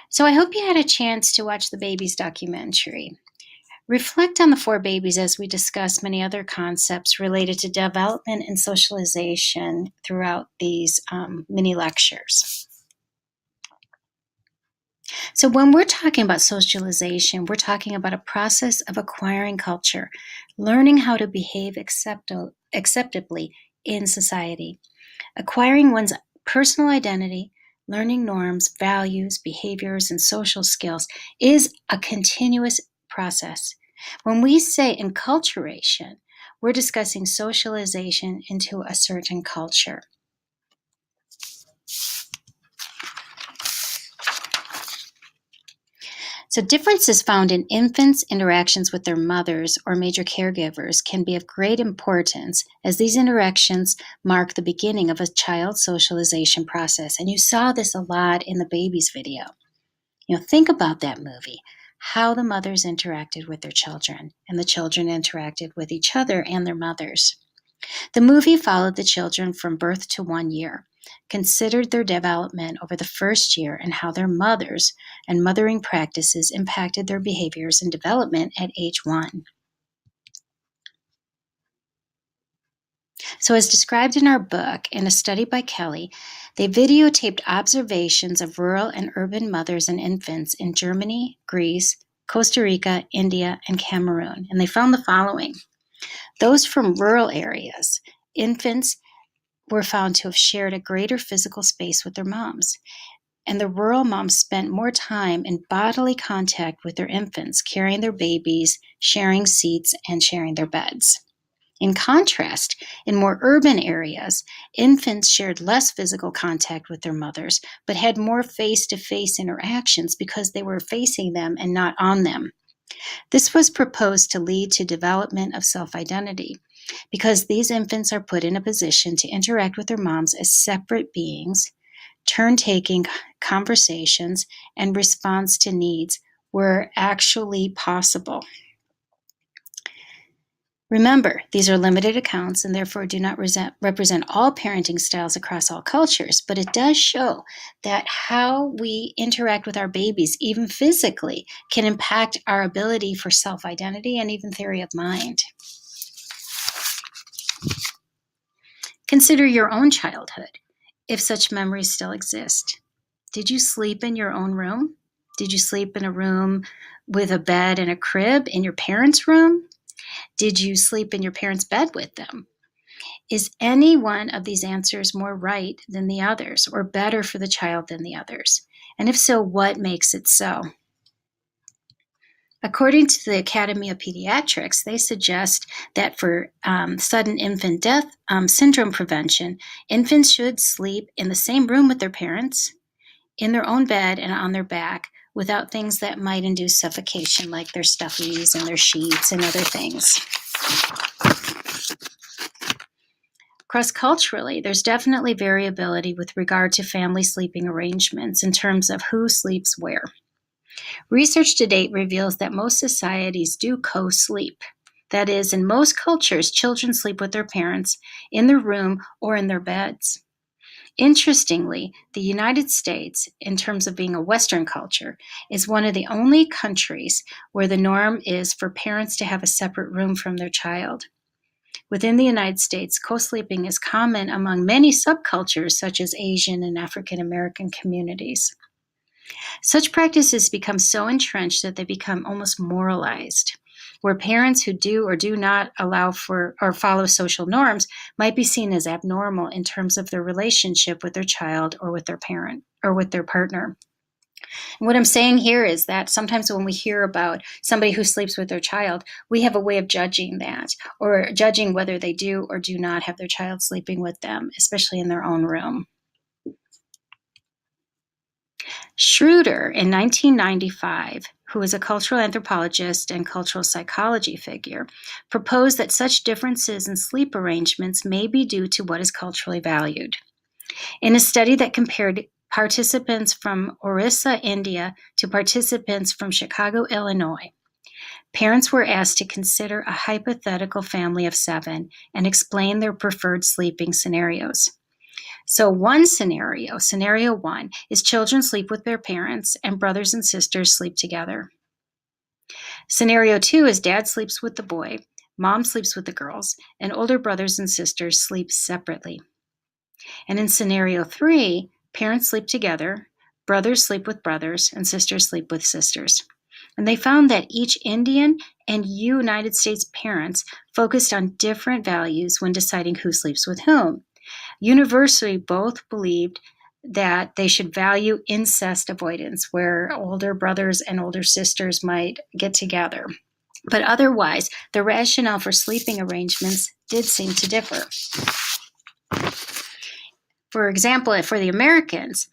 So I hope you had a chance to watch the babies documentary. Reflect on the four babies as we discuss many other concepts related to development and socialization throughout these mini lectures. So, when we're talking about socialization, we're talking about a process of acquiring culture, learning how to behave acceptably in society, acquiring one's personal identity, learning norms, values, behaviors, and social skills is a continuous process. When we say enculturation, we're discussing socialization into a certain culture. So, differences found in infants' interactions with their mothers or major caregivers can be of great importance, as these interactions mark the beginning of a child's socialization process. And you saw this a lot in the babies video. Think about that movie, how the mothers interacted with their children, and the children interacted with each other and their mothers. The movie followed the children from birth to 1 year, considered their development over the first year, and how their mothers and mothering practices impacted their behaviors and development at age 1. So, as described in our book, in a study by Kelly, they videotaped observations of rural and urban mothers and infants in Germany, Greece, Costa Rica, India, and Cameroon. And they found the following. Those from rural areas, infants were found to have shared a greater physical space with their moms. And the rural moms spent more time in bodily contact with their infants, carrying their babies, sharing seats, and sharing their beds. In contrast, in more urban areas, infants shared less physical contact with their mothers, but had more face-to-face interactions because they were facing them and not on them. This was proposed to lead to development of self-identity, because these infants are put in a position to interact with their moms as separate beings. Turn-taking conversations and response to needs were actually possible. Remember, these are limited accounts and therefore do not represent all parenting styles across all cultures, but it does show that how we interact with our babies, even physically, can impact our ability for self-identity and even theory of mind. Consider your own childhood, if such memories still exist. Did you sleep in your own room? Did you sleep in a room with a bed and a crib in your parents' room? Did you sleep in your parents' bed with them? Is any one of these answers more right than the others, or better for the child than the others? And if so, what makes it so? According to the Academy of Pediatrics, they suggest that for sudden infant death syndrome prevention, infants should sleep in the same room with their parents, in their own bed and on their back, without things that might induce suffocation, like their stuffies and their sheets and other things. Cross-culturally, there's definitely variability with regard to family sleeping arrangements in terms of who sleeps where. Research to date reveals that most societies do co-sleep. That is, in most cultures, children sleep with their parents in their room or in their beds. Interestingly, the United States, in terms of being a Western culture, is one of the only countries where the norm is for parents to have a separate room from their child. Within the United States, co-sleeping is common among many subcultures, such as Asian and African American communities. Such practices become so entrenched that they become almost moralized, where parents who do or do not allow for or follow social norms might be seen as abnormal in terms of their relationship with their child or with their parent or with their partner. And what I'm saying here is that sometimes when we hear about somebody who sleeps with their child, we have a way of judging that, or judging whether they do or do not have their child sleeping with them, especially in their own room. Schroeder, in 1995, who is a cultural anthropologist and cultural psychology figure, proposed that such differences in sleep arrangements may be due to what is culturally valued. In a study that compared participants from Orissa, India, to participants from Chicago, Illinois, parents were asked to consider a hypothetical family of 7 and explain their preferred sleeping scenarios. So one scenario one, is children sleep with their parents and brothers and sisters sleep together. Scenario two is dad sleeps with the boy, mom sleeps with the girls, and older brothers and sisters sleep separately. And in scenario three, parents sleep together, brothers sleep with brothers, and sisters sleep with sisters. And they found that each Indian and United States parents focused on different values when deciding who sleeps with whom. Universally, both believed that they should value incest avoidance, where older brothers and older sisters might get together. But otherwise, the rationale for sleeping arrangements did seem to differ. For example, for the Americans,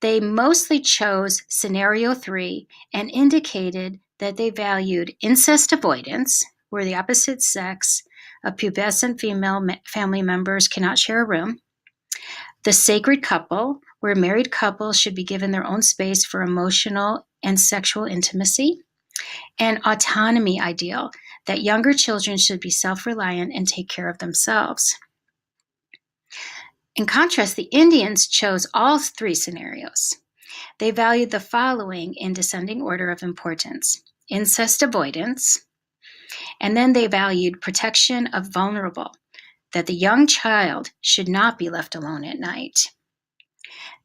they mostly chose scenario three and indicated that they valued incest avoidance, where the opposite sex of pubescent female family members cannot share a room, the sacred couple, where married couples should be given their own space for emotional and sexual intimacy, and autonomy ideal, that younger children should be self-reliant and take care of themselves. In contrast, the Indians chose all three scenarios. They valued the following in descending order of importance: incest avoidance, and then they valued protection of vulnerable, that the young child should not be left alone at night.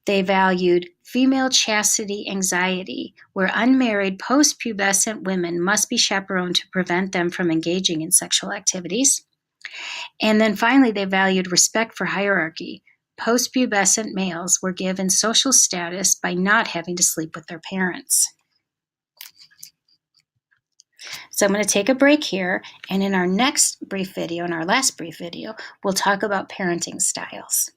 They valued female chastity anxiety, where unmarried post-pubescent women must be chaperoned to prevent them from engaging in sexual activities. And then finally, they valued respect for hierarchy. Post-pubescent males were given social status by not having to sleep with their parents. So I'm going to take a break here, and in our next brief video, in our last brief video, we'll talk about parenting styles.